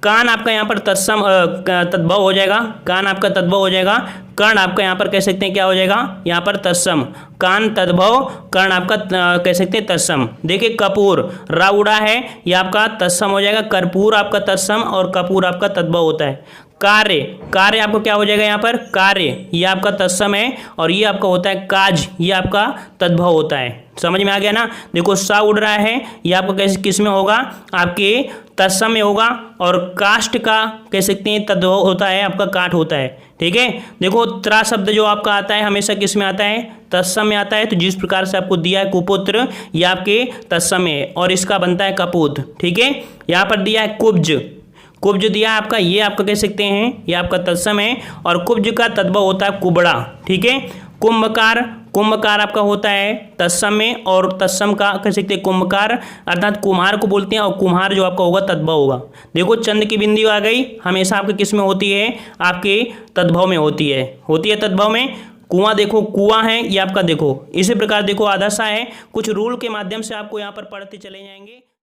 कान आपका यहाँ पर तद्भव हो जाएगा, कान आपका तद्भव हो जाएगा। कर्ण आपका यहाँ पर कह सकते हैं क्या हो जाएगा, यहाँ पर तत्सम, कान तद्भव, कर्ण आपका कह सकते हैं तत्सम। देखिए कपूर राउड़ा है, ये आपका तत्सम हो जाएगा। कर्पूर आपका तत्सम और कपूर आपका तद्भव होता है। कार्य आपको क्या हो जाएगा, यहाँ पर कार्य ये आपका तत्सम है, और ये आपका होता है काज, ये आपका तद्भव होता है। समझ में आ गया ना। देखो सा उड़ रहा है, ये आपको कैसे किस में होगा, आपके तत्सम में होगा, और काष्ठ का कह सकते हैं तद्भव होता है, आपका काठ होता है। ठीक है, देखो त्रा शब्द जो आपका आता है हमेशा किस में आता है, तत्सम में आता है। तो जिस प्रकार से आपको दिया है कुपुत्र, ये आपके तत्सम में, और इसका बनता है कपूत। ठीक है, यहाँ पर दिया है कुब्ज दिया है आपका, ये आपका कह सकते हैं ये आपका तत्सम है, और कुब्ज का तद्भव होता है कुबड़ा। ठीक है, कुंभकार, कुंभकार आपका होता है तत्सम में, और तत्सम का कह सकते हैं कुंभकार, अर्थात कुम्हार को बोलते हैं, और कुम्हार जो आपका होगा तद्भव होगा। देखो चंद की बिंदी आ गई, हमेशा आपके किस में होती है, आपके तद्भव में होती है तद्भव में। कुआं देखो कुआं है ये आपका, देखो इसी प्रकार देखो आदर्शा है। कुछ रूल के माध्यम से आपको यहाँ पर पढ़ते चले जाएंगे।